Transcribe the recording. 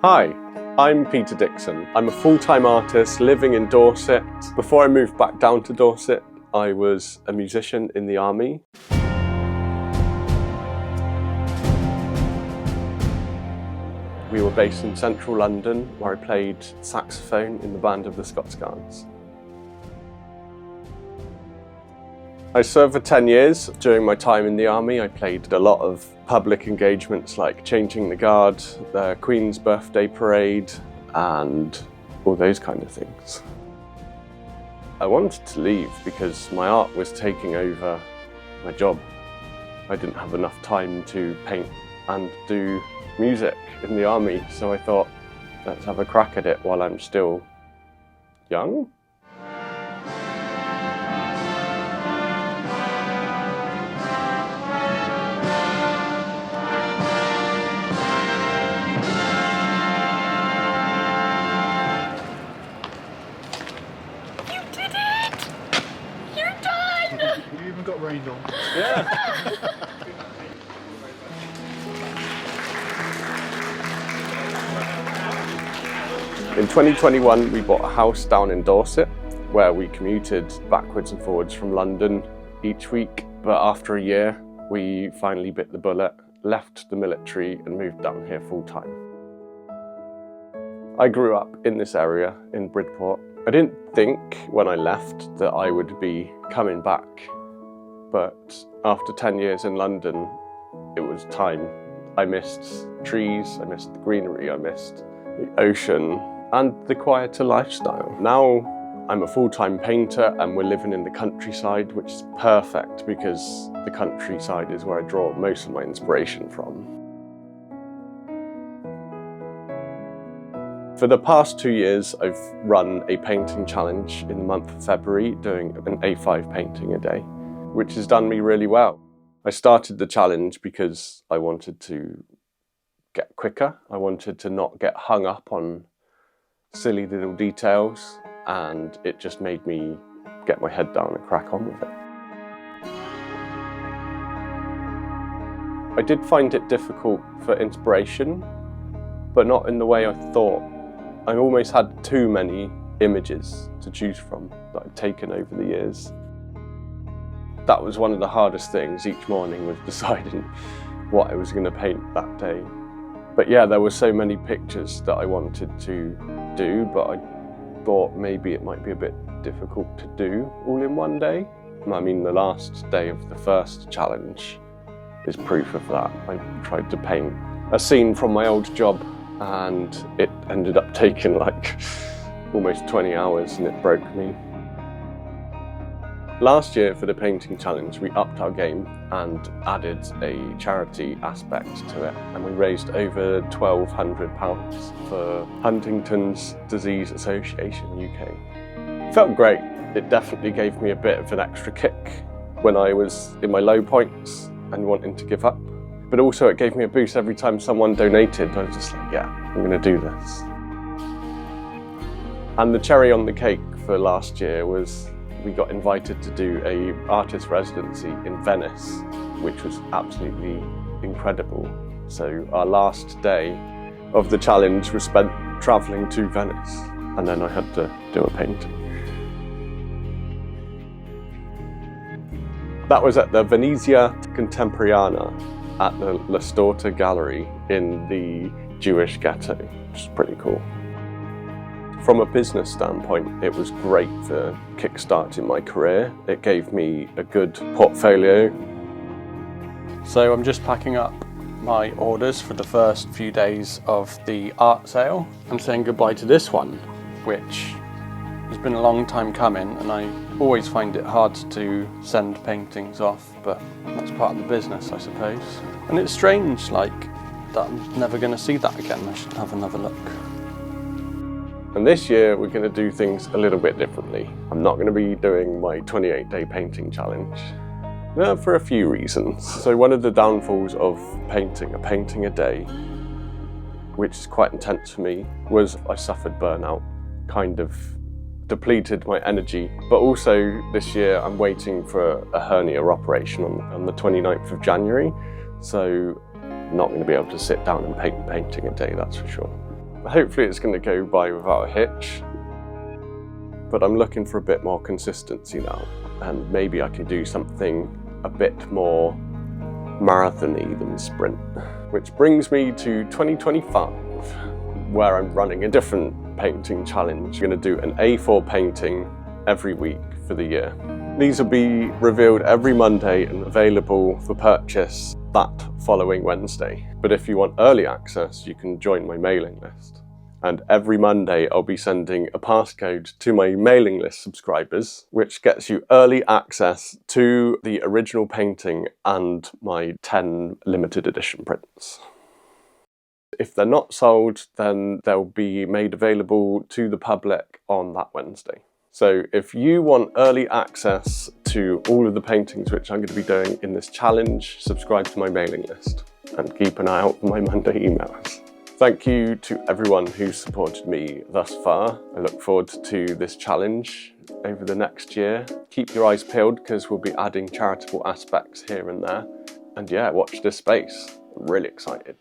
Hi, I'm Peter Dixon. I'm a full-time artist living in Dorset. Before I moved back down to Dorset, I was a musician in the army. We were based in central London, where I played saxophone in the band of the Scots Guards. I served for 10 years. During my time in the army, I played a lot of public engagements like changing the guard, the Queen's birthday parade, and all those kind of things. I wanted to leave because my art was taking over my job. I didn't have enough time to paint and do music in the army, so I thought, let's have a crack at it while I'm still young. You even got rained on. Yeah. In 2021, we bought a house down in Dorset, where we commuted backwards and forwards from London each week. But after a year, we finally bit the bullet, left the military and moved down here full time. I grew up in this area in Bridport. I didn't think when I left that I would be coming back, but after 10 years in London, it was time. I missed trees, I missed the greenery, I missed the ocean and the quieter lifestyle. Now I'm a full-time painter and we're living in the countryside, which is perfect because the countryside is where I draw most of my inspiration from. For the past 2 years, I've run a painting challenge in the month of February, doing an A5 painting a day, which has done me really well. I started the challenge because I wanted to get quicker. I wanted to not get hung up on silly little details, and it just made me get my head down and crack on with it. I did find it difficult for inspiration, but not in the way I thought. I almost had too many images to choose from that I'd taken over the years. That was one of the hardest things each morning, was deciding what I was going to paint that day. But yeah, there were so many pictures that I wanted to do, but I thought maybe it might be a bit difficult to do all in one day. I mean, the last day of the first challenge is proof of that. I tried to paint a scene from my old job and it ended up taking like almost 20 hours and it broke me. Last year for the painting challenge, we upped our game and added a charity aspect to it, and we raised over £1,200 for Huntington's Disease Association UK. It felt great. It definitely gave me a bit of an extra kick when I was in my low points and wanting to give up. But also it gave me a boost every time someone donated. I was just like, yeah, I'm going to do this. And the cherry on the cake for last year was we got invited to do an artist residency in Venice, which was absolutely incredible. So our last day of the challenge was spent travelling to Venice, and then I had to do a painting. That was at the Venezia Contemporanea at the La Storta Gallery in the Jewish ghetto, which is pretty cool. From a business standpoint, it was great for kickstarting my career. It gave me a good portfolio. So I'm just packing up my orders for the first few days of the art sale. I'm saying goodbye to this one, which has been a long time coming, and I always find it hard to send paintings off, but that's part of the business, I suppose. And it's strange, like, that I'm never going to see that again. I should have another look. And this year we're going to do things a little bit differently. I'm not going to be doing my 28-day painting challenge for a few reasons. So one of the downfalls of painting a day, which is quite intense for me, was I suffered burnout, kind of depleted my energy. But also this year I'm waiting for a hernia operation on the 29th of January. So I'm not going to be able to sit down and paint a painting a day, that's for sure. Hopefully it's going to go by without a hitch, but I'm looking for a bit more consistency now, and maybe I can do something a bit more marathon-y than sprint. Which brings me to 2025, where I'm running a different painting challenge. I'm going to do an A4 painting every week for the year. These will be revealed every Monday and available for purchase that following Wednesday. But if you want early access, you can join my mailing list. And every Monday I'll be sending a passcode to my mailing list subscribers, which gets you early access to the original painting and my 10 limited edition prints. If they're not sold, then they'll be made available to the public on that Wednesday. So if you want early access to all of the paintings which I'm going to be doing in this challenge, subscribe to my mailing list and keep an eye out for my Monday emails. Thank you to everyone who's supported me thus far. I look forward to this challenge over the next year. Keep your eyes peeled because we'll be adding charitable aspects here and there. And yeah, watch this space. I'm really excited.